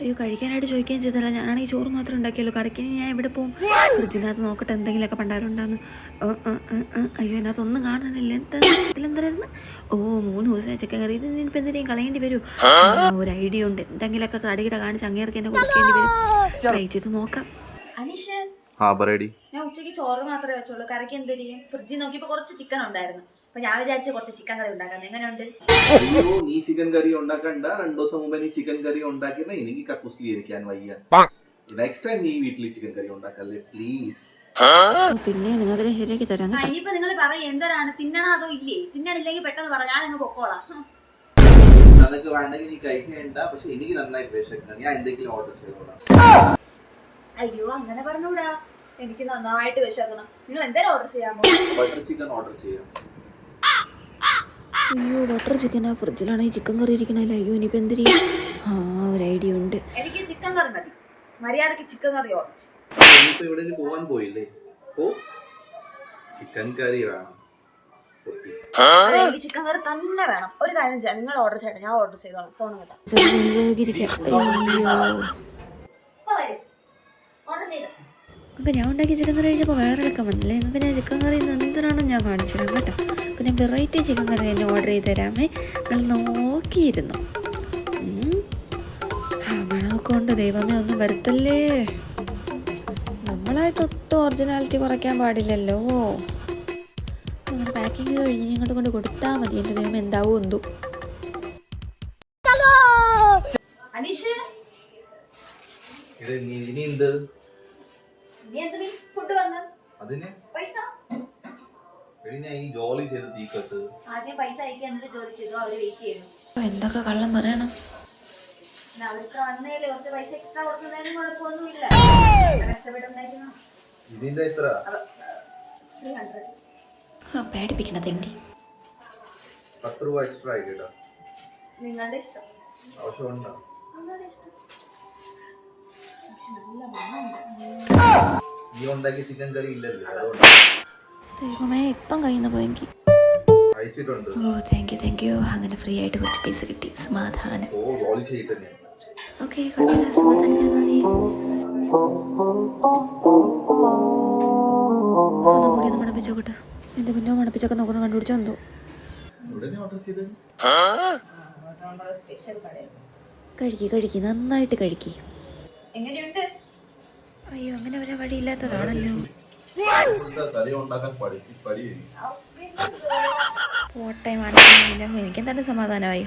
അയ്യോ കഴിക്കാനായിട്ട് ചോദിക്കുകയും ചെയ്തല്ല. ഞാനാണെങ്കിൽ ചോറ് മാത്രമേ ഉണ്ടാക്കിയുള്ളൂ. കറിക്ക് ഞാൻ ഇവിടെ പോകും. ഫ്രിഡ്ജിനകത്ത് നോക്കട്ടെ എന്തെങ്കിലുമൊക്കെ പണ്ടാരുണ്ടാന്ന്. അയ്യോ അതിനകത്തൊന്നും കാണാനില്ല. ഇതിലെന്തായിരുന്നു? ഓ 3 ദിവസമായി ചിക്കൻ കറി. ഇത് ഇനിയിപ്പോൾ എന്തെങ്കിലും കളയേണ്ടി വരും. ഒരു ഐഡിയ ഉണ്ട്. എന്തെങ്കിലുമൊക്കെ തടികിട കാണിച്ച് അങ്ങേർക്ക് എന്നെ കൊടുക്കേണ്ടി വരും. ട്രൈ ചെയ്ത് നോക്കാം. അനീഷ്, ഞാൻ ഉച്ചയ്ക്ക് ചോറ് മാത്രമേ വെച്ചുള്ളൂ. കറിക്ക് എന്തെങ്കിലും ഫ്രിഡ്ജിൽ നോക്കിയപ്പോൾ കുറച്ച് ചിക്കൻ ഉണ്ടായിരുന്നു. അപ്പൊ ഞാൻ വിചാരിച്ചു കുറച്ച് ചിക്കൻ കറി ഉണ്ടാക്കാൻ. എങ്ങനെയുണ്ട്? അയ്യോ നീ ചിക്കൻ കറി ഉണ്ടാക്കണ്ട. 2 ദിവസം മുമ്പ് നീ ചിക്കൻ കറി ഉണ്ടാക്കിയിരുന്ന എനിക്ക് കക്കൂസിലിരിക്കാൻ വയ്യ. നെക്സ്റ്റ് ടൈം നീ വീട്ടിൽ ചിക്കൻ കറി ഉണ്ടാക്കല്ലേ പ്ലീസ്. പിന്നെ നിങ്ങൾക്ക് ശരിയാക്കി തരാം. ഇനിയിപ്പോ നിങ്ങൾ പറയും എന്തരാണ്, തിന്നണോ അതോ ഇല്ലേ? തിന്നണില്ലെങ്കിൽ പെട്ടെന്ന് പറ, ഞാൻ അങ്ങ് പൊക്കോളാം. അതൊക്കെ വേണ്ടെങ്കിൽ നീ കഴിക്കണ്ട. പക്ഷെ എനിക്ക് നന്നായിട്ട് വിശക്കണം. ഞാൻ എന്തെങ്കിലും ഓർഡർ ചെയ്തോളാം. അയ്യോ അങ്ങനെ പറഞ്ഞൂടാ, എനിക്ക് നന്നായിട്ട് വിശക്കണം. നിങ്ങൾ എന്തായാലും ഓർഡർ ചെയ്യാമോ? ബട്ടർ ചിക്കൻ ഓർഡർ ചെയ്യാം. അയ്യോ ബട്ടർ ചിക്കനാ. ഫ്രിഡ്ജിലാണ് ഈ ചിക്കൻ കറി ഇരിക്കണല്ലേ. അയ്യോ ഇനിയിപ്പോൾ എന്തിരി? ഒരു ഐഡിയ ഉണ്ട്. എനിക്ക് ചിക്കൻ കറി മതി. മര്യാദക്ക് ചിക്കൻ കറി ഓർഡർ ചെയ്യും. ഇനിയിപ്പോ ഇവിടെ പോവാൻ പോയില്ലേ? ഓ ചിക്കൻ കറി വേണം. എനിക്ക് ചിക്കൻ കറി തന്നെ വേണം. ഒരു കാര്യം ചെയ്യാം, നിങ്ങൾ ഓർഡർ ചെയ്യട്ടെ, ഞാൻ ഓർഡർ ചെയ്തോളാം. ഫോൺ കേട്ടോ. നിങ്ങൾക്ക് ഞാൻ ഉണ്ടാക്കിയ ചിക്കൻ കറി കഴിച്ചപ്പോൾ വേറെ എടുക്കാൻ വന്നില്ലേ? നിങ്ങൾക്ക് ഞാൻ ചിക്കൻ കറി എന്തിനാണെന്ന് ഞാൻ കാണിച്ചു തരാം കേട്ടോ. അപ്പോൾ ഞാൻ വെറൈറ്റി ചിക്കൻ കറി തന്നെ ഓർഡർ ചെയ്ത് തരാമേ. നിങ്ങൾ നോക്കിയിരുന്നു. മണമൊക്കെ കൊണ്ട് ദൈവമേ ഒന്നും വരുത്തല്ലേ. നമ്മളായിട്ടൊട്ടും ഒറിജിനാലിറ്റി കുറയ്ക്കാൻ പാടില്ലല്ലോ. അങ്ങനെ പാക്കിങ് കഴിഞ്ഞ് ഇങ്ങോട്ട് കൊണ്ട് കൊടുത്താൽ മതി. എൻ്റെ ദൈവം എന്താവും എന്തോ. അനീഷ്, ഫുഡ് വന്ന് പൈസ ജോലി ചെയ്ത് തീക്കത്ത് ആദ്യം പൈസ അയക്കാൻ എന്നിട്ട് ജോലി ചെയ്തു. അവര് വെയിറ്റ് ചെയ്യുന്നു. എന്തൊക്കെ കള്ളം പറയണം. അവർക്ക് വന്നേല് കുറച്ച് പൈസ എക്സ്ട്രാ കൊടുക്കുന്നതിനും കുഴപ്പമൊന്നുമില്ല. കഷ്ടപ്പെട്ടുണ്ടായിരുന്നു. ഇതിന്റെ എത്ര? 300. പേടിപ്പിക്കണ തെണ്ടി. 10 രൂപ എക്സ്ട്രാ ആയിട്ടോ. നിങ്ങളുടെ ഇഷ്ടം. ആവശ്യമുണ്ടോ? നിങ്ങളുടെ ഇഷ്ടം. പക്ഷെ നല്ല മണമുണ്ട്. നീ ഉണ്ടാക്കിയ ചിക്കൻ കറി ഇല്ലല്ലോ, അതുകൊണ്ട്. ദൈവമേ ഇപ്പം കയ്യിൽ നിന്ന് പോയെങ്കിൽ. അയച്ചിട്ടുണ്ട്. ഓ താങ്ക് യു. അങ്ങനെ ഫ്രീ ആയിട്ട് കുറച്ച് പൈസ കിട്ടി. സമാധാനം. ഓ ജോലി ചെയ്തിട്ട് ഞാൻ. ഓക്കെ കുഴപ്പമില്ല. സമാധാനം ഒന്നുകൂടി ഒന്ന് മണപ്പിച്ചോട്ടെ. എൻ്റെ മുന്നോ മണപ്പിച്ചൊക്കെ നോക്കുന്ന കണ്ടുപിടിച്ചോ എന്തോ. കഴിക്കി നന്നായിട്ട് കഴിക്കി. എങ്ങനെയുണ്ട്? അയ്യോ അങ്ങനെ വരാൻ വഴിയില്ലാത്തതാണല്ലോ. പോട്ടെ മനസ്സിലായില്ല. എനിക്കെന്താണ്ട് സമാധാനമായി.